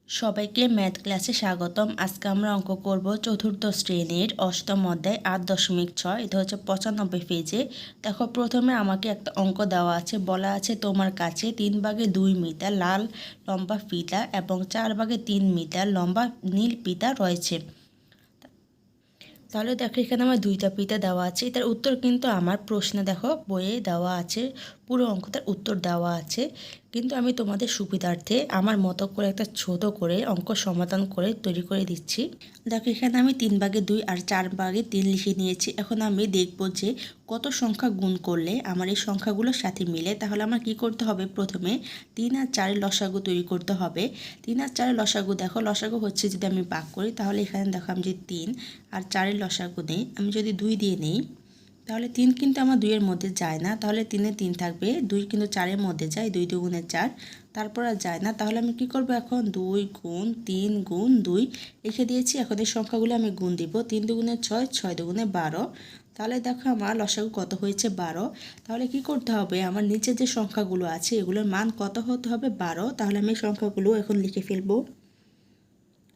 সবাইকে ম্যাথ ক্লাসে স্বাগতম। আজকে আমরা অঙ্ক করব চতুর্থ শ্রেণীর অষ্টম অধ্যায় ৮.৬। এটা হচ্ছে ৯৫ পেজে। দেখো, প্রথমে আমাকে একটা অঙ্ক দেওয়া আছে, বলা আছে তোমার কাছে 3/2 মিটার লাল লম্বা ফিতা এবং 4/3 মিটার লম্বা নীল ফিতা রয়েছে। তাহলে দেখো, এখানে আমার দুইটা ফিতা দেওয়া আছে। এটার উত্তর কিন্তু আমার প্রশ্নে দেখো বইয়ে দেওয়া আছে, পুরো অঙ্কটার উত্তর দেওয়া আছে, কিন্তু আমি তোমাদের সুবিধার্থে আমার মতো করে একটা ছোট করে অঙ্ক সমাধান করে তৈরি করে দিচ্ছি। দেখো, এখানে আমি 3/2 আর 4/3 লিখে নিয়েছি। এখন আমি দেখব যে কত সংখ্যা গুণ করলে আমার এই সংখ্যাগুলোর সাথে মিলে। তাহলে আমার কি করতে হবে, প্রথমে 3 আর 4-এর লসাগু তৈরি করতে হবে। 3 আর 4-এর লসাগু, দেখো লসাগু হচ্ছে যদি আমি ভাগ করি, তাহলে এখানে দেখো আমি যদি 3 আর 4-এর লসাগু নেই, আমি যদি 2 দিয়ে নেই, তাহলে 3 কিন্তু আমার 2-এর মধ্যে যায় না, তাহলে 3-এ 3 থাকবে। 2 কিন্তু 4-এর মধ্যে যায়, 2 দুগুণে 4, তারপর আর যায় না। তাহলে আমি কি করব, এখন 2 গুণ 3 গুণ 2 লিখে দিয়েছি। এখন এই সংখ্যাগুলো আমি গুণ দিব। 3 দুগুণে 6, 6 দুগুণে 12। তাহলে দেখো আমার লসাগু কত হয়েছে, 12। তাহলে কি করতে হবে, আমার নিচে যে সংখ্যাগুলো আছে এগুলোর মান কত হতে হবে, 12। তাহলে আমি সংখ্যাগুলো এখন লিখে ফেলবো।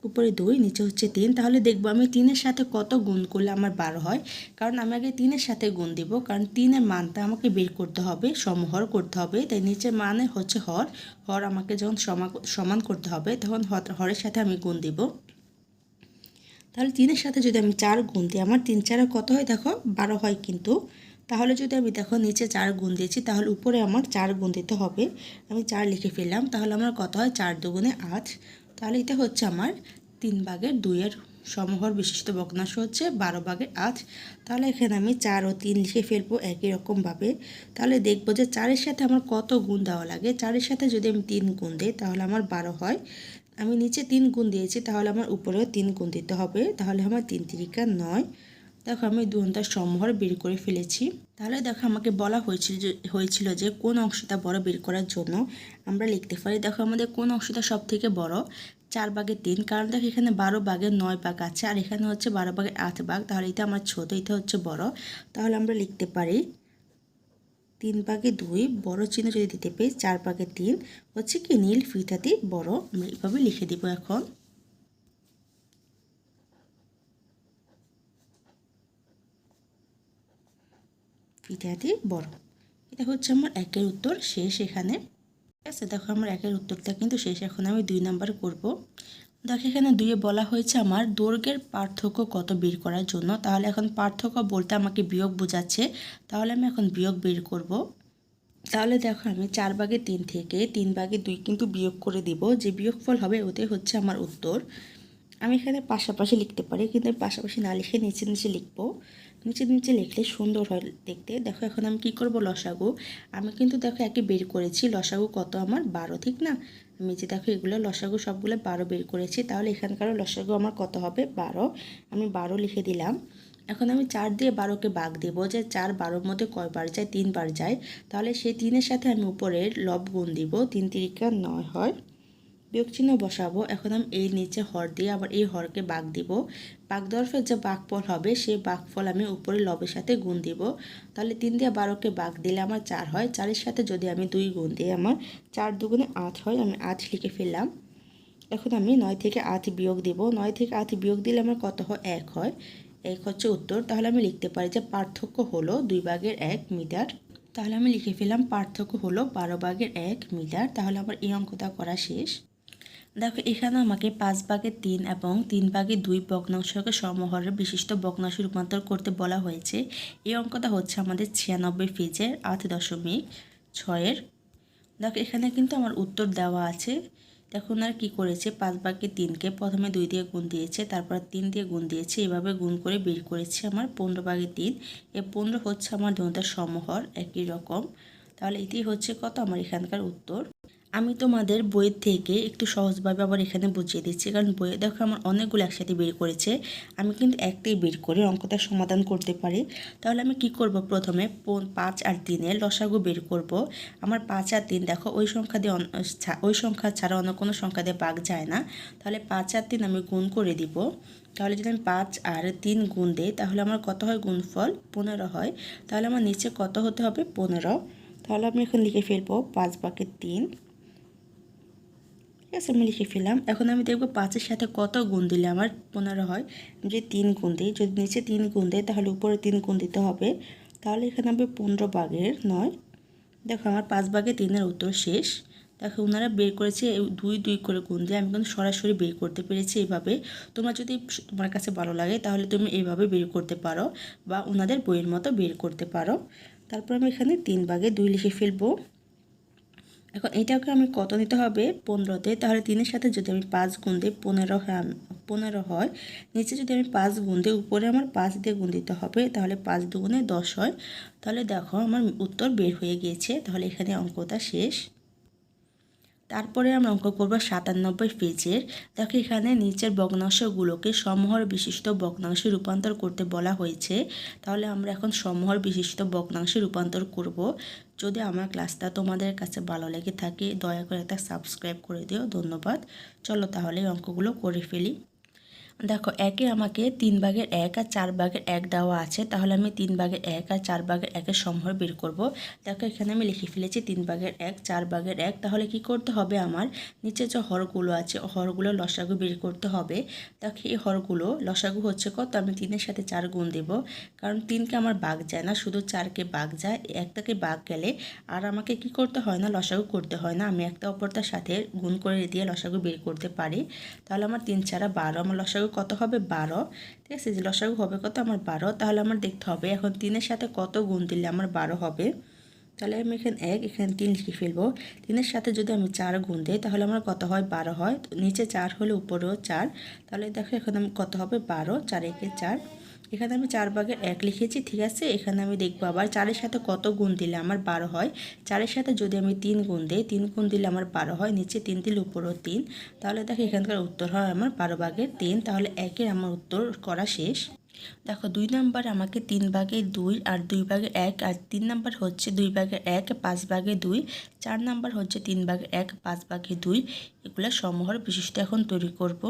উপরে 2, নিচে হচ্ছে 3। তাহলে দেখবো আমি 3-এর সাথে কত গুণ করলে আমার 12 হয়। কারণ আমি আগে 3-এর সাথে গুণ দিব, কারণ 3-এর মানটা আমাকে বের করতে হবে, সমহর করতে হবে। তাই নিচের মানে হচ্ছে হর, হর আমাকে যখন সমান করতে হবে তখন হরের সাথে আমি গুণ দিব। তাহলে 3-এর সাথে যদি আমি 4 গুণ দিই, আমার 3 4 কত হয়, দেখো 12 হয় কিন্তু। তাহলে যদি আমি দেখো নিচে 4 গুণ দিয়েছি, তাহলে উপরে আমার 4 গুণ দিতে হবে। আমি 4 লিখে ফেললাম। তাহলে আমার কত হয়, 4 দুগুণে 8। তাহলে এটা হচ্ছে আমার 3/2-এর সমহর বিশিষ্ট ভগ্নাংশ হচ্ছে 12/8। তাহলে এখানে আমি 4 ও 3 লিখে ফেলবো একই রকমভাবে। তাহলে দেখবো যে 4-এর সাথে আমার কত গুণ দেওয়া লাগে। 4-এর সাথে যদি আমি 3 গুণ দিই, তাহলে আমার 12 হয়। আমি নিচে 3 গুণ দিয়েছি, তাহলে আমার উপরেও 3 গুণ দিতে হবে। তাহলে আমার 3 3 9। দেখো, আমি 2 ঘন্টার সমহর বের করে ফেলেছি। তাহলে দেখো, আমাকে বলা হয়েছিল যে কোন অংশটা বড় বের করার জন্য আমরা লিখতে পারি। দেখো, আমাদের কোন অংশটা সব থেকে বড়, 4/3। কারণ দেখো, এখানে 12/9 ভাগ আছে, আর এখানে হচ্ছে 12/8 ভাগ। তাহলে এটা আমার ছোট, এটা হচ্ছে বড়। তাহলে আমরা লিখতে পারি 3/2 বড় চিহ্ন যদি দিতে পারি, 4/3 হচ্ছে কি নীল ফিতাটি বড়। আমরা এইভাবে লিখে দিব। এখন ফিতাটি বড়, এটা হচ্ছে আমার একের উত্তর শেষ এখানে। ঠিক আছে, দেখো আমার একের উত্তরটা কিন্তু শেষ। এখন আমি 2 নাম্বার করব। দেখো, এখানে 2-এ বলা হয়েছে আমার দৈর্ঘ্যের পার্থক্য কত বের করার জন্য। তাহলে এখন পার্থক্য বলতে আমাকে বিয়োগ বোঝাচ্ছে। তাহলে আমি এখন বিয়োগ বের করব। তাহলে দেখো, আমি 4/3 থেকে 3/2 কিন্তু বিয়োগ করে দিব। যে বিয়োগফল হবে ওটাই হচ্ছে আমার উত্তর। আমি এখানে পাশাপাশি লিখতে পারি, কিন্তু আমি পাশাপাশি না লিখে নিচে নিচে লিখবো। নিচে নিচে লিখলে সুন্দর হয় দেখতে। দেখো, এখন আমি কি করব, লসাগু আমি কিন্তু দেখো একে বের করেছি। লসাগু কত আমার, 12, ঠিক না? আমি যে দেখো এগুলো লসাগু সবগুলো 12 বের করেছি। তাহলে এখানকারও লসাগু আমার কত হবে, 12। আমি 12 লিখে দিলাম। এখন আমি 4 দিয়ে 12কে ভাগ দেব, যে 4 12-র মধ্যে কয়বার যায়, 3 বার যায়। তাহলে সেই 3-এর সাথে আমি উপরের লব গুণ দিব, 3 3 9 হয়। বিয়োগ চিহ্ন বসাবো। এখন আমি এই নিচে হর দিয়ে আবার এই হরকে ভাগ দিব। ভাগ দেওয়ার পর যে ভাগফল হবে, সেই ভাগফল আমি উপরে লবের সাথে গুণ দিব। তাহলে 3 দিয়ে 12কে ভাগ দিলে আমার 4 হয়। 4-এর সাথে যদি আমি 2 গুণ দিই, আমার 4 দুগুণে 8 হয়। আমি 8 লিখে ফেললাম। এখন আমি 9 থেকে 8 বিয়োগ দিব। 9 থেকে 8 বিয়োগ দিলে আমার কত হয়, 1 হয়। 1 হচ্ছে উত্তর। তাহলে আমি লিখতে পারি যে পার্থক্য হলো 2/1 মিটার। তাহলে আমি লিখে ফেললাম পার্থক্য হলো 12/1 মিটার। তাহলে আমার এই অঙ্কটা করা শেষ। দেখো, এখানে আমাকে 5/3 এবং 3/2 ভগ্নাংশকে সমহরের বিশিষ্ট ভগ্নাংশে রূপান্তর করতে বলা হয়েছে। এই অঙ্কটা হচ্ছে আমাদের 96 পেজের 8.6-এর। দেখো, এখানে কিন্তু আমার উত্তর দেওয়া আছে। দেখো, ওনারা কী করেছে, 5/3কে প্রথমে 2 দিয়ে গুণ দিয়েছে, তারপর 3 দিয়ে গুণ দিয়েছে। এভাবে গুণ করে বের করেছে আমার 15/3। এই 15 হচ্ছে আমার দুটোর সমহর একই রকম। তাহলে এটি হচ্ছে কত, আমার এখানকার উত্তর। আমি তোমাদের বইয়ের থেকে একটু সহজভাবে আবার এখানে বুঝিয়ে দিচ্ছি, কারণ বইয়ে দেখো আমার অনেকগুলো একসাথে বের করেছে। আমি কিন্তু একটাই বের করে অঙ্কটা সমাধান করতে পারি। তাহলে আমি কি করব, প্রথমে 5 আর 3-এর লসাগু বের করব। আমার 5 আর 3 দেখো ওই সংখ্যা দিয়ে ওই সংখ্যা ছাড়া অন্য কোনো সংখ্যা দিয়ে ভাগ যায় না। তাহলে 5 আর 3 আমি গুণ করে দিব। তাহলে যদি আমি 5 আর 3 গুণ দিই, তাহলে আমার কত হয়, গুণফল 15 হয়। তাহলে আমার নিচে কত হতে হবে, 15। তাহলে আমি এখন লিখে ফেলবো 5/3। ঠিক আছে, আমি লিখে ফেললাম। এখন আমি দেখব 5-এর সাথে কত গুণ দিলে আমার 15 হয়। যে 3 গুণ দিই, যদি নিচে 3 গুণ দেয় তাহলে উপরে 3 গুণ দিতে হবে। তাহলে এখানে হবে 15 ভাগের 9। দেখো আমার 5 ভাগে 3-এর উত্তর শেষ। দেখো ওনারা বের করেছে 2 করে গুণ দিয়ে, আমি কিন্তু সরাসরি বের করতে পেরেছি এইভাবে। তোমরা যদি তোমার কাছে ভালো লাগে তাহলে তুমি এইভাবে বের করতে পারো বা ওনাদের বইয়ের মতো বের করতে পারো। তারপর আমি এখানে 3 ভাগে 2 লিখে ফেলবো। এখন এটাকে আমি কত নিতে হবে 15-তে, তাহলে 3-এর সাথে যদি আমি 5 গুণ দিই 15 হয়। নিচে যদি আমি 5 গুণ দিই উপরে আমার 5 দিয়ে গুণ দিতে হবে, তাহলে 5 দুগুণে 10 হয়। তাহলে দেখো আমার উত্তর বের হয়ে গিয়েছে। তাহলে এখানে অঙ্কটা শেষ। তারপরে আমরা অঙ্ক করব 97 পেজের। দেখো এখানে নিচের ভগ্নাংশগুলোকে সমহর বিশিষ্ট ভগ্নাংশে রূপান্তর করতে বলা হয়েছে। তাহলে আমরা এখন সমহর বিশিষ্ট ভগ্নাংশে রূপান্তর করব। যদি আমার ক্লাসটা তোমাদের কাছে ভালো লেগে থাকে দয়া করে একটা সাবস্ক্রাইব করে দিও। ধন্যবাদ। চলো তাহলে অঙ্কগুলো করে ফেলি। দেখো একে আমাকে 3 ভাগের 1 আর 4 ভাগের 1 দেওয়া আছে, তাহলে আমি 3 ভাগের 1 আর 4 ভাগের 1-এর সমহর বের করব। দেখো এখানে আমি লিখে ফেলেছি 3 ভাগের 1 4 ভাগের 1। তাহলে কি করতে হবে আমার নিচে যে হরগুলো আছে হরগুলো লসাগু বের করতে হবে। দেখো এই হরগুলো লসাগু হচ্ছে কত, আমি 3-এর সাথে 4 গুণ দেব, কারণ 3কে আমার ভাগ যায় না, শুধু 4কে ভাগ যায়। একটাকে ভাগ গেলে আর আমাকে কি করতে হয় না, লসাগু করতে হয় না, আমি একটা অপরটার সাথে গুণ করে দিয়ে লসাগু বের করতে পারি। তাহলে আমার 3 4 12, আমার লসাগু কত হবে 12। ঠিক আছে, যে লসাগু হবে কত আমার 12। তাহলে আমার দেখতে হবে এখন 3-এর সাথে কত গুণ দিলে আমার 12 হবে। তাহলে আমি এখানে 1 এখানে 3 লিখে ফেলবো। 3-এর সাথে যদি আমি 4 গুণ দিই তাহলে আমার কত হয় 12 হয়। নিচে 4 হলে উপরেও 4। তাহলে দেখো এখন আমি কত হবে 12, 4 একে 4। এখানে আমি 4 ভাগের 1 লিখেছি। ঠিক আছে, এখানে আমি দেখবো আবার 4-এর সাথে কত গুণ দিলে আমার 12 হয়। 4-এর সাথে যদি আমি 3 গুণ দিই, 3 গুণ দিলে আমার 12 হয়। নিচে 3 দিলে উপরেও 3। তাহলে দেখো এখানকার উত্তর হয় আমার 12 ভাগের 3। তাহলে 1-এর আমার উত্তর করা শেষ। দেখো 2 নাম্বার আমাকে 3 ভাগের 2 আর 2 ভাগের 1 আর 3 নাম্বার হচ্ছে 2 ভাগের 1 5 ভাগের 2, 4 নাম্বার হচ্ছে 3 ভাগের 1 5 ভাগের 2। এগুলো সমহর বিশিষ্ট এখন তৈরি করব।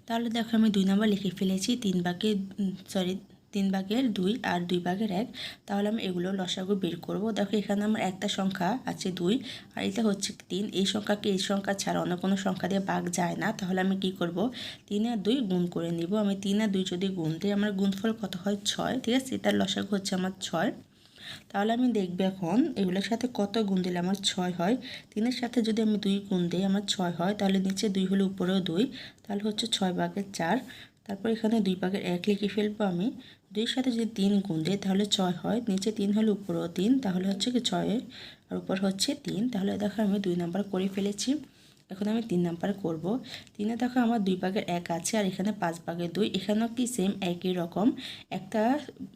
তাহলে দেখো আমি 2 নাম্বার লিখে ফেলেছি 3 ভাগের 2 আর 2 ভাগের 1। তাহলে আমি এগুলো লসাগু বের করব। দেখো এখানে আমার একটা সংখ্যা আছে 2 আর এটা হচ্ছে 3। এই সংখ্যাকে এই সংখ্যা ছাড়া অন্য কোনো সংখ্যা দিয়ে ভাগ যায় না। তাহলে আমি কি করব 3 আর 2 গুণ করে নিব। আমি 3 আর 2 যদি গুণ দিই আমার গুণফল কত হয় 6। ঠিক আছে, এটার লসাগু হচ্ছে আমার 6। তাহলে আমি দেখব এখন এগুলোর সাথে কত গুণ দিলে আমার 6 হয়। 3-এর সাথে যদি আমি 2 গুণ দিই আমার 6 হয়। তাহলে নিচে 2 হলে উপরেও 2, তাহলে হচ্ছে 6 ভাগের 4। তারপর এখানে 2 ভাগের 1 লিখে ফেলবো আমি। 2-এর সাথে যদি 3 গুণ দিই তাহলে 6 হয়। নিচে 3 হলে উপরেও 3, তাহলে হচ্ছে কি 6 আর উপর হচ্ছে 3। তাহলে দেখো আমি 2 নাম্বার করে ফেলেছি। এখন আমি 3 নাম্বার করব। 3-এ দেখো আমার 2 ভাগের 1 আছে আর এখানে 5 ভাগের 2। এখানেও কি সেম একই রকম, একটা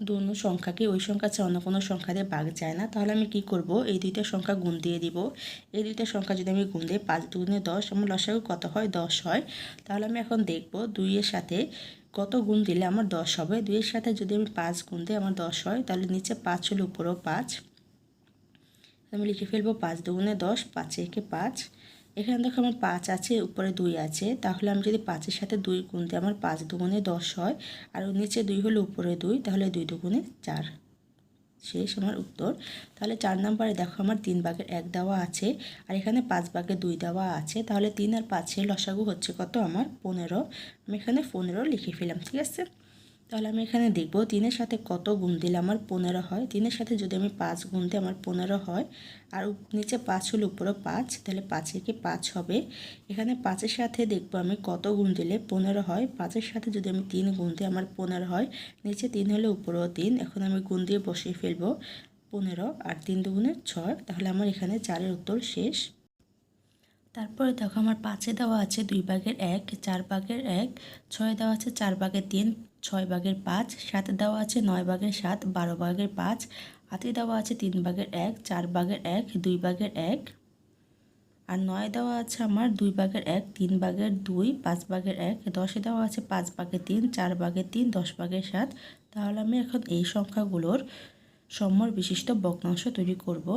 দোনো সংখ্যাকে ওই সংখ্যা ছাড়া অন্য কোনো সংখ্যা দিয়ে ভাগ যায় না। তাহলে আমি কি করব এই দুইটা সংখ্যা গুণ দিয়ে দিব। এই দুইটা সংখ্যা যদি আমি গুণ দিই 5 দুগুণে 10, আমার লসাগু কত হয় 10 হয়। তাহলে আমি এখন দেখব 2-এর সাথে কত গুণ দিলে আমার 10 হবে। 2-এর সাথে যদি আমি 5 গুণ দিই আমার 10 হয়। তাহলে নিচে 5 হলে উপরেও 5। আমি লিখে ফেলবো 5 দুগুণে 10, 5 একে 5। এখানে দেখো আমার 5 আছে উপরে 2 আছে, তাহলে আমি যদি 5-এর সাথে 2 গুণ দিই আমার 5 দুগুণে 10 হয়। আর নিচে 2 হলে উপরে 2, তাহলে 2 দুগুণে 4। শেষ আমার উত্তর। তাহলে 4 নম্বরে দেখো আমার 3 ভাগের 1 দেওয়া আছে আর এখানে 5 ভাগের 2 দেওয়া আছে। তাহলে 3 আর 5-এর লসাগু হচ্ছে কত আমার 15। আমি এখানে 15 লিখে ফেলাম। ঠিক আছে, তাহলে আমি এখানে দেখব 3-এর সাথে কত গুণ দিলে আমার 15 হয়। 3-এর সাথে যদি আমি 5 গুণ দিই আমার 15 হয়। আর নিচে 5 হলে উপরে 5, তাহলে 5 একে 5 হবে। এখানে 5-এর সাথে দেখব আমি কত গুণ দিলে 15 হয়। 5-এর সাথে যদি আমি 3 গুণ দিই আমার 15 হয়। নিচে 3 হলে উপরেও 3। এখন আমি গুণ দিয়ে বসিয়ে ফেলবো 15 আর 3 দুগুণে 6। তাহলে আমার এখানে 4-এর উত্তর শেষ। তারপরে দেখো আমার 5-এ দেওয়া আছে 2 ভাগের 1 4 ভাগের 1, 6-এ দেওয়া আছে 4 ভাগের 3 6 ভাগের 5, 7-এ দেওয়া আছে 9 ভাগের 7 12 ভাগের 5, 8-এ দেওয়া আছে 3 ভাগের 1 4 ভাগের 1 2 ভাগের 1 আর 9-এ দেওয়া আছে আমার 2 ভাগের 1 3 ভাগের 2 5 ভাগের 1। 10-এ দেওয়া আছে 5 ভাগের 3 4 ভাগের 3 10 ভাগের 7। তাহলে আমি এখন এই সংখ্যাগুলোর সমহর বিশিষ্ট ভগ্নাংশ তৈরি করব।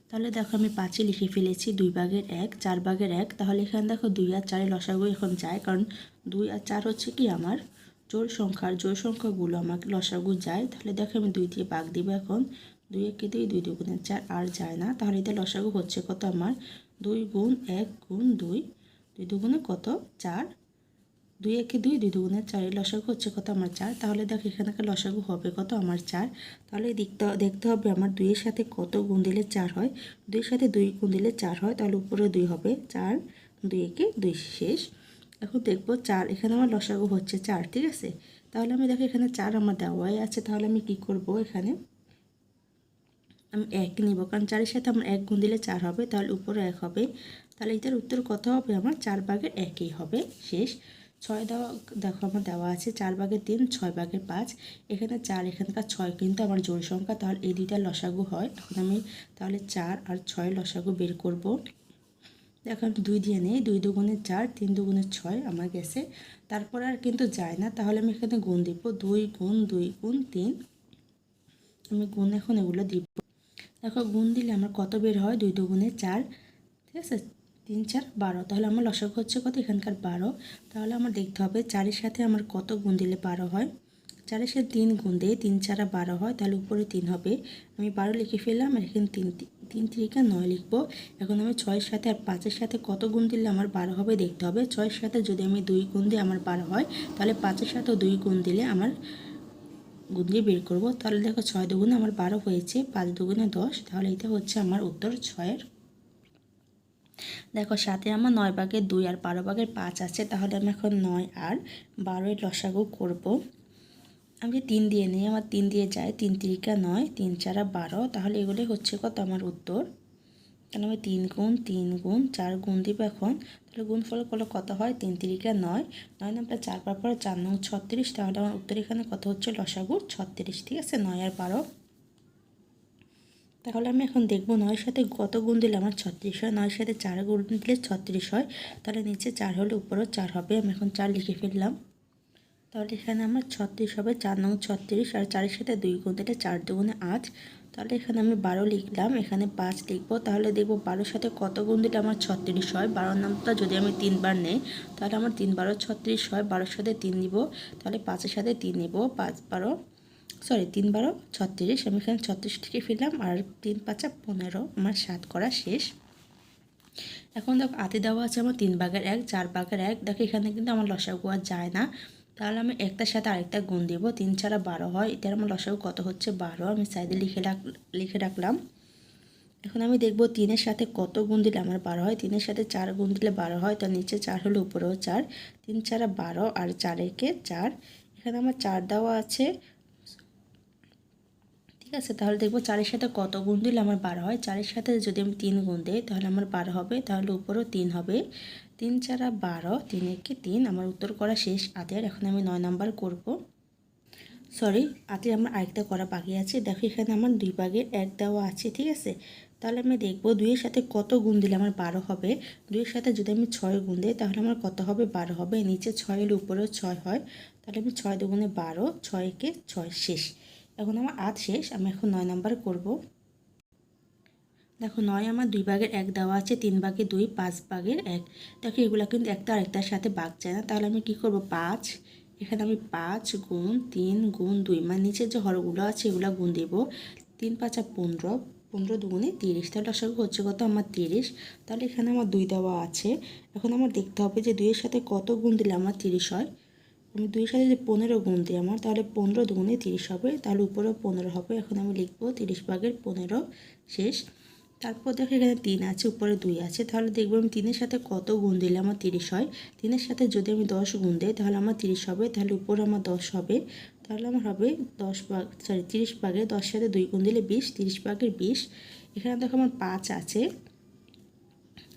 তাহলে দেখো আমি 5-এ লিখে ফেলেছি 2 ভাগের 1 4 ভাগের 1। তাহলে এখানে দেখো 2 আর 4-এর লসাগু এখন যায়, কারণ 2 আর 4 হচ্ছে কি আমার জোড় সংখ্যাগুলো আমাকে লসাগু যায়। তাহলে দেখো আমি 2 দিয়ে ভাগ দিব। এখন 2 একে 2 2 দুগুণে 4 আর যায় না। তাহলে এটা লসাগু হচ্ছে কত আমার 2 গুণ 1 গুণ 2। 2 দুগুণে কত 4, 2 একে 2, 2 দুগুণে 4, এর লসাগু হচ্ছে কত আমার 4। তাহলে দেখো এখানকার লসাগু হবে কত আমার 4। তাহলে দেখতে হবে আমার 2 এর সাথে কত গুণ দিলে 4 হয়। 2 এর সাথে 2 গুণ দিলে 4 হয়, তাহলে উপরে 2 হবে, 4, 2 একে 2 শেষ। এখন দেখবো 4, এখানে আমার লসাগু হচ্ছে 4, ঠিক আছে। তাহলে আমি দেখো এখানে 4 আমার দেওয়াই আছে, তাহলে আমি কি করব, এখানে আমি 1 নিব, কারণ 4 এর সাথে আমার 1 গুণ দিলে 4 হবে, তাহলে উপরে 1 হবে। তাহলে এটার উত্তর কত হবে আমার 4/1 1ই হবে, শেষ। 6 দেওয়া, দেখো আমার দেওয়া আছে 4/3, 6/5। এখানে 4, এখানকার 6 কিন্তু আমার জোড় সংখ্যা, তাহলে এই দুইটার লসাগু হয়। এখন আমি তাহলে 4 আর 6 লসাগু বের করব। দেখো আমি 2 দিয়ে নেই, 2 দুগুণে 4, 3 দুগুণে 6 আমার গেছে। তারপর আর কিন্তু যায় না, তাহলে আমি এখানে গুণ দিব, 2 গুণ 2 গুণ 3। আমি গুণ এখন এগুলো দিব। দেখো গুণ দিলে আমার কত বের হয়, 2 দুগুণে 4, ঠিক আছে, 3 4 12। তাহলে আমার লসাগু হচ্ছে কত এখানকার 12। তাহলে আমার দেখতে হবে 4 এর সাথে আমার কত গুণ দিলে 12 হয়। 4 এর সাথে 3 গুণ দিয়ে 3 4 12 হয়, তাহলে উপরে 3 হবে। আমি 12 লিখে ফেললাম, আর এখানে 3 3 9 লিখবো। এখন আমি 6 এর সাথে আর 5 এর সাথে কত গুণ দিলে আমার 12 হবে দেখতে হবে। 6 এর সাথে যদি আমি 2 গুণ দিই আমার 12 হয়, তাহলে 5 এর সাথেও 2 গুণ দিলে আমার গুণ দিয়ে বের করব। তাহলে দেখো 6 দুগুণে আমার 12 হয়েছে, 5 দুগুণে 10, তাহলে এটা হচ্ছে আমার উত্তর 6-এর। দেখো সাথে আমার 9/2 আর 12/5 আছে, তাহলে আমি এখন 9 আর 12 এর লসাগু করব। আমি 3 দিয়ে নিই, আমার 3 দিয়ে যায়, 3 3 9, 3 4 12, তাহলে এগুলোই হচ্ছে কত আমার উত্তর। তাহলে আমি 3 গুণ 3 গুণ 4 গুণ দিব এখন, তাহলে গুণফল করলে কত হয়, 3 3 9, 9 নামটা 4 বার পর 4 9 36, তাহলে আমার উত্তর এখানে কত হচ্ছে লসাগু 36, ঠিক আছে, 9 আর 12। তাহলে আমি এখন দেখবো 9 এর সাথে কত গুণ দিলে আমার 36 হয়। 9 এর সাথে 4 গুণ দিলে 36 হয়, তাহলে নিচে 4 হলে উপরেও 4 হবে। আমি এখন 4 লিখে ফেললাম, তাহলে এখানে আমার 36 হবে, 4 9 36, আর 4 এর সাথে 2 গুণ দিলে 4 দুগুণে 8, তাহলে এখানে আমি 12 লিখলাম, এখানে 5 লিখবো। তাহলে দেখবো 12 এর সাথে কত গুণ দিলে আমার 36 হয়। 12 নামটা যদি আমি 3 বার নেই, তাহলে আমার 3 12 36 হয়। 12 এর সাথে 3 নিব, তাহলে 5 এর সাথে 3 নিব, 3 12 36, আমি এখানে 36 লিখে ফেললাম, আর 3 5 15, আমার 7 করা শেষ। এখন দেখো হাতে দেওয়া আছে আমার 3/1, 4/1। দেখো এখানে কিন্তু আমার লসাগু আর যায় না, তাহলে আমি একটার সাথে আরেকটা গুণ দিব, 3 4 12 হয়। এটার আমার লসাগু কত হচ্ছে 12, আমি সাইডে লিখে রাখলাম। এখন আমি দেখব 3 এর সাথে কত গুণ দিলে আমার 12 হয়। 3 এর সাথে 4 গুণ দিলে 12 হয়, তো নিচে 4 হলে উপরেও 4, 3 4 12, আর 4 একে 4। এখানে আমার 4 দেওয়া আছে, ঠিক আছে। তাহলে দেখবো 4 এর সাথে কত গুণ দিলে আমার 12 হয়। 4 এর সাথে যদি আমি 3 গুণ দিই, তাহলে আমার 12 হবে, তাহলে উপরেও 3 হবে। 3 4 12, 3 একে 3, আমার উত্তর করা শেষ আটের। এখন আমি 9 নাম্বার করব। সরি, আটে আমার আরেকটা করা বাকি আছে। দেখো এখানে আমার 2/1 দেওয়া আছে, ঠিক আছে। তাহলে আমি দেখবো 2 এর সাথে কত গুণ দিলে আমার 12 হবে। 2 এর সাথে যদি আমি 6 গুণ দিই, তাহলে আমার কত হবে 12 হবে। নিচে 6 এর উপরেও 6 হয়, তাহলে আমি 6 দুগুণে 12, 6 একে 6 শেষ। এখন আমার 8 শেষ, আমি এখন 9 নাম্বার করব। দেখো 9 আমার 2/1 দেওয়া আছে, 3/2, 5/1। দেখো এগুলো কিন্তু একটা আরেকটার সাথে ভাগ যায় না, তাহলে আমি কি করব, 5, এখানে আমি 5 গুণ 3 গুণ 2, মানে নিচের যে হরগুলো আছে এগুলো গুণ দেব। 3 5 15, 15 দুগুণে 30, তাহলে লসাগু হচ্ছে কত আমার 30। তাহলে এখানে আমার 2 দেওয়া আছে। এখন আমার দেখতে হবে যে 2 এর সাথে কত গুণ দিলে আমার 30 হয়। আমি 2 এর সাথে যে 15 গুণ দিই আমার, তাহলে 15 দুগুণে 30 হবে, তাহলে উপরেও 15 হবে। এখন আমি লিখবো 30/15 শেষ। তারপর দেখো এখানে 3 আছে, উপরে 2 আছে, তাহলে দেখবো আমি 3 এর সাথে কত গুণ দিলে আমার 30 হয়। 3 এর সাথে যদি আমি 10 গুণ দিই, তাহলে আমার 30 হবে, তাহলে উপরে আমার 10 হবে। তাহলে আমার হবে 30/, 10 সাথে 2 গুণ দিলে 20, 30/20। এখানে দেখো আমার 5 আছে,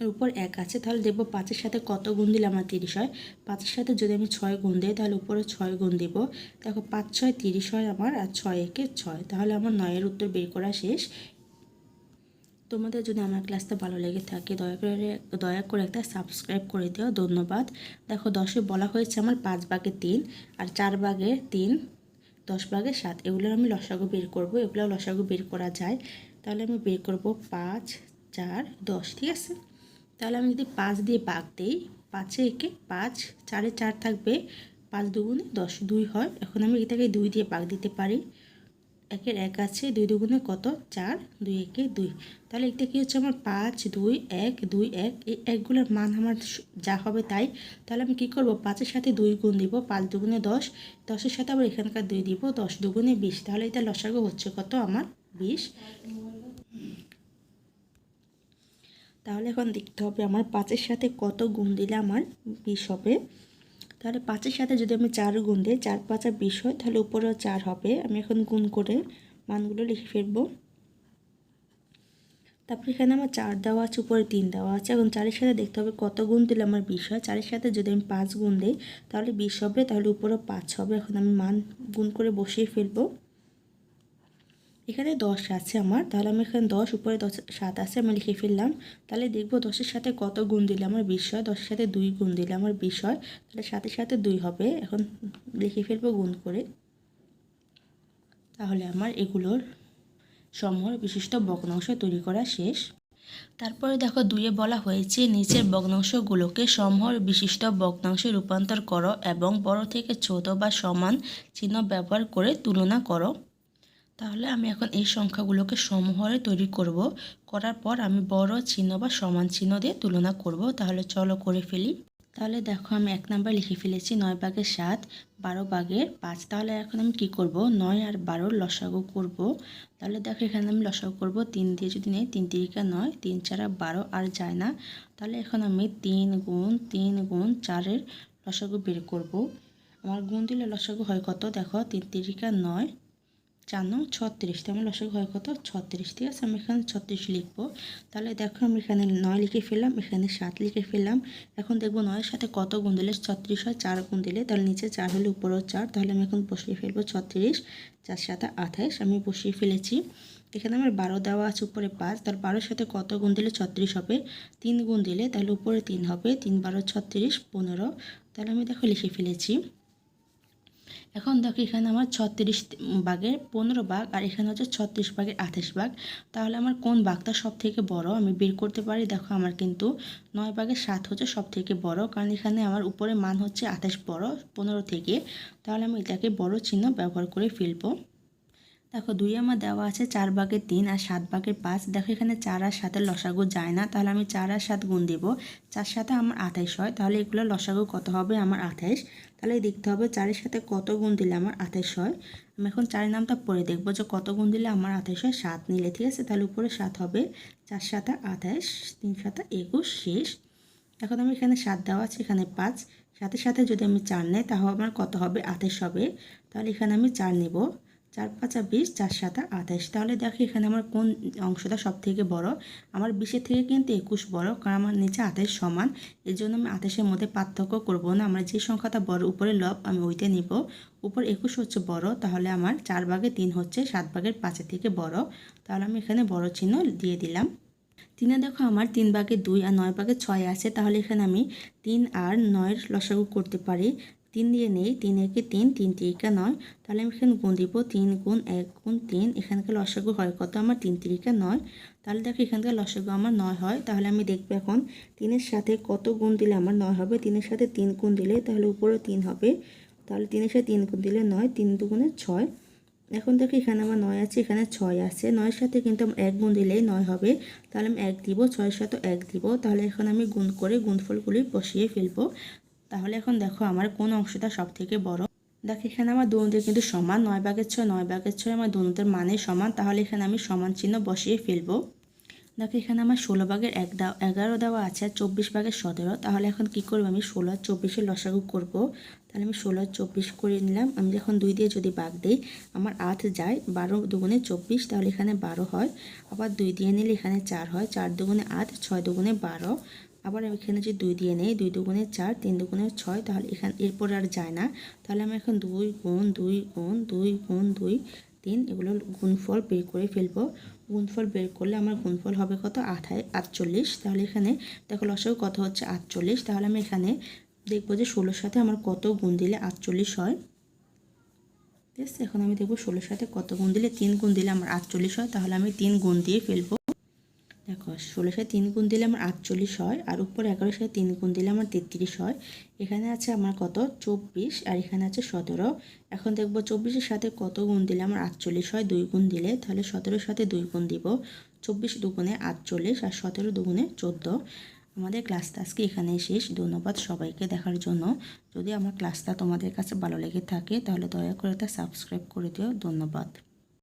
আর উপর 1 আছে, তাহলে দেখবো 5 এর সাথে কত গুণ দিলে আমার 30 হয়। 5 এর সাথে যদি আমি 6 গুণ দিই, তাহলে উপরে 6 গুণ দিব। দেখো 5 6 30 হয় আমার, আর 6 একে 6, তাহলে আমার 9 এর উত্তর বের করা শেষ। তোমাদের যদি আমার ক্লাসটা ভালো লেগে থাকে, দয়া করে একটা সাবস্ক্রাইব করে দিও, ধন্যবাদ। দেখো 10-এ বলা হয়েছে আমার 5/3 আর 4/3, 10/7, এগুলোর আমি লসাগু বের করব। এগুলো লসাগু বের করা যায়, তাহলে আমি বের করব 5 4 10, ঠিক আছে। তাহলে আমি যদি 5 দিয়ে ভাগ দিই, 5 একে 5, 4 4 থাকবে, 5 দুগুণে 10, 2 হয়। এখন আমি এটাকে 2 দিয়ে ভাগ দিতে পারি। একের এক আছে, 2 দুগুণে কত 4, 2 একে 2। তাহলে এটা কি হচ্ছে আমার 5 2 1 2 1, এই একগুলোর মান আমার যা হবে তাই। তাহলে আমি কি করব, 5-এর সাথে 2 গুণ দিব, 5 দুগুণে 10, 10-এর সাথে আবার এখানকার 2 দিব, 10 দুগুণে 20। তাহলে এটা লসাগু হচ্ছে কত আমার 20। তাহলে এখন দেখতে হবে আমার 5-এর সাথে কত গুণ দিলে আমার 20 হবে। তাহলে 5-এর সাথে যদি আমি 4 গুণ দিই, 4 5 20 হয়, তাহলে উপরেও 4 হবে। আমি এখন গুণ করে মানগুলো লিখে ফেলবো। তারপর এখানে আমার 4 দেওয়া আছে, উপরে 3 দেওয়া আছে। এখন 4-এর সাথে দেখতে হবে কত গুণ দিলে আমার 20 হয়। 4-এর সাথে যদি আমি 5 গুণ দিই তাহলে 20 হবে, তাহলে উপরেও 5 হবে। এখন আমি মান গুণ করে বসিয়ে ফেলবো। এখানে 10 আছে আমার, তাহলে আমি এখানে 10, উপরে 10 7 আছে, আমি লিখে ফেললাম। তাহলে দেখবো 10-এর সাথে কত গুণ দিলে আমার 20 হয়। 10-এর সাথে 2 গুণ দিলে আমার 20 হয়, তাহলে 7-এর সাথে 2 হবে। এখন লিখে ফেলবো গুণ করে। তাহলে আমার এগুলোর সমূহের বিশিষ্ট ভগ্নাংশ তৈরি করা শেষ। তারপরে দেখো 2-এ বলা হয়েছে নিচের ভগ্নাংশগুলোকে সমূহের বিশিষ্ট ভগ্নাংশে রূপান্তর করো এবং বড় থেকে ছোট বা সমান চিহ্ন ব্যবহার করে তুলনা করো। তাহলে আমি এখন এই সংখ্যাগুলোকে সমূহরে তৈরি করব। করার পর আমি বড় চিহ্ন বা সমান চিহ্ন দিয়ে তুলনা করব। তাহলে চলো করে ফেলি। তাহলে দেখো আমি 1 নাম্বার লিখে ফেলেছি 9 ভাগের 7, 12 ভাগের 5। তাহলে এখন আমি কি করব, 9 আর 12 লসাগু করব। তাহলে দেখো এখানে আমি লসাগু করব 3 দিয়ে, যদি নেই 3 তিরিকা 9, 3 4 12 আর যায় না। তাহলে এখন আমি 3 গুণ 3 গুণ 4-এর লসাগু বের করব। আমার গুণ দিলে লসাগু হয় কত, দেখো 3 তিরিকা 9, 4 9 36, তো আমার লসাগু হয় কত 36। ঠিক আছে, আমি এখানে 36 লিখবো। তাহলে দেখো আমি এখানে 9 লিখে ফেললাম, এখানে 7 লিখে ফেললাম। এখন দেখবো 9-এর সাথে কত গুণ দিলে 36 হয়, 4 গুণ দিলে। তাহলে নিচে 4 হলে উপরেও 4, তাহলে আমি এখন বসিয়ে ফেলবো 36, 4 7 28, আমি বসিয়ে ফেলেছি। এখানে আমার 12 দেওয়া আছে, উপরে 5, তাহলে 12-এর সাথে কত গুণ দিলে 36 হবে, 3 গুণ দিলে, তাহলে উপরে 3 হবে, 3 12 36 15। তাহলে আমি দেখো লিখে ফেলেছি। এখন দেখো এখানে আমার 36 ভাগের 15 ভাগ, আর এখানে হচ্ছে 36 ভাগের 28 ভাগ। তাহলে আমার কোন ভাগটা সব থেকে বড় আমি বের করতে পারি। দেখো আমার কিন্তু 9 ভাগের 7 হচ্ছে সব থেকে বড়, কারণ এখানে আমার উপরে মান হচ্ছে 28 বড় 15 থেকে। তাহলে আমি এটাকে বড় চিহ্ন ব্যবহার করে ফেলবো। দেখো 2 আমার দেওয়া আছে 4 ভাগের 3 আর 7 ভাগের 5। দেখো এখানে 4 আর 7-এর লসাগু যায় না, তাহলে আমি 4 আর 7 গুণ দেব, 4 7 আমার 28 হয়। তাহলে এগুলো লসাগু কত হবে আমার 28। তাহলে দেখতে হবে 4-এর সাথে কত গুণ দিলে আমার 28 হয়। আমি এখন 4 নামটা পড়ে দেখবো যে কত গুণ দিলে আমার 28 হয়, 7 নিলে। ঠিক আছে, তাহলে উপরে 7 হবে, 4 7 28, 3 7 21 শেষ। এখন আমি এখানে 7 দেওয়া আছে, এখানে 5, 7-এর সাথে যদি আমি 4 নেই তাহলে আমার কত হবে 28 হবে। তাহলে এখানে আমি 4 নেব, 4 5 20, 4 7 28। তাহলে দেখো এখানে আমার কোন অংশটা সব থেকে বড়, আমার 20-এর থেকে কিন্তু 21 বড়, কারণ আমার নিচে 28 সমান। এর জন্য আমি 28-এর মধ্যে পার্থক্য করব না, আমার যে সংখ্যাটা বড় উপরে লব আমি ওইটা নিব। উপর 21 হচ্ছে বড়, তাহলে আমার 4 ভাগের 3 হচ্ছে 7 ভাগের 5-এর থেকে বড়। তাহলে আমি এখানে বড় চিহ্ন দিয়ে দিলাম। 3-এ দেখো আমার 3 ভাগের 2 আর 9 ভাগের 6 আছে, তাহলে এখানে আমি 3 আর 9-এর লসাগু করতে পারি। 3 দিয়ে নেই, 3 একে 3, 3 তিরিকা 9, তাহলে আমি এখানে গুণ দিব, 3 গুণ 1 গুণ 3, এখানকার লসাগু হয় কত আমার 3 তিরিকা 9। তাহলে দেখো এখানকার লসাগু আমার 9 হয়। তাহলে আমি দেখবো এখন 3-এর সাথে কত গুণ দিলে আমার 9 হবে। 3-এর সাথে 3 গুণ দিলে তাহলে উপরে 3 হবে, তাহলে 3-এর সাথে 3 গুণ দিলে 9, 3 দুগুণে 6। এখন দেখো এখানে আমার 9 আছে, এখানে 6 আছে, 9-এর সাথে কিন্তু আমার 1 গুণ দিলেই 9 হবে। তাহলে আমি 1 দিব, 6-এর সাথে 1 দিব। তাহলে এখন আমি গুণ করে গুণফলগুলি বসিয়ে ফেলবো। তাহলে এখন দেখো আমার কোন অংশটা সব থেকে বড়। দেখো এখানে আমার দুটোদের কিন্তু সমান, 9 ভাগের 6 9 ভাগের 6 আমার দুটোদের মানে সমান। তাহলে এখানে আমি সমান চিহ্ন বসিয়ে ফেলবো। দেখো এখানে আমার 16 ভাগের 11 দেওয়া আছে আর 24 ভাগের 17। তাহলে এখন কি করবো, আমি 16 আর 24-এর লসাগু করব। তাহলে আমি 16 আর 24 করে নিলাম। আমি যখন 2 দিয়ে যদি ভাগ দিই আমার 8 যায়, 12 দুগুণে 24, তাহলে এখানে 12 হয়। আবার 2 দিয়ে নিলে এখানে 4 হয়, 4 দুগুণে 8, 6 দুগুণে 12। আবার এখানে যদি 2 দিয়ে নেই, 2 দুগুণে 4, 3 দুগুণে 6, তাহলে এখানে এরপর আর যায় না। তাহলে আমি এখন 2 গুণ 2 গুণ 2 গুণ 2 3 এগুলো গুণফল বের করে ফেলবো। গুণফল বের করলে আমার গুণফল হবে কত 48। তাহলে এখানে দেখো লসাগু কত হচ্ছে 48। তাহলে আমি এখানে দেখবো যে 16-এর সাথে আমার কত গুণ দিলে 48 হয়। ঠিক আছে, এখন আমি দেখবো 16-এর সাথে কত গুণ দিলে, 3 গুণ দিলে আমার 48 হয়। তাহলে আমি 3 গুণ দিয়ে ফেলবো। দেখো 16 সাথে 3 গুণ দিলে আমার 48 হয়, আর উপরে 11 সাথে 3 গুণ দিলে আমার 33 হয়। এখানে আছে আমার কত 24 আর এখানে আছে 17। এখন দেখব 24-এর সাথে কত গুণ দিলে আমার 48 হয়, 2 গুণ দিলে। তাহলে 17-এর সাথে 2 গুণ দিব, 24 দুগুণে 48 আর 17 দুগুণে 14। আমাদের ক্লাসটা আজকে এখানেই শেষ। ধন্যবাদ সবাইকে দেখার জন্য। যদি আমার ক্লাসটা তোমাদের কাছে ভালো লেগে থাকে তাহলে দয়া করে তা সাবস্ক্রাইব করে দিও। ধন্যবাদ।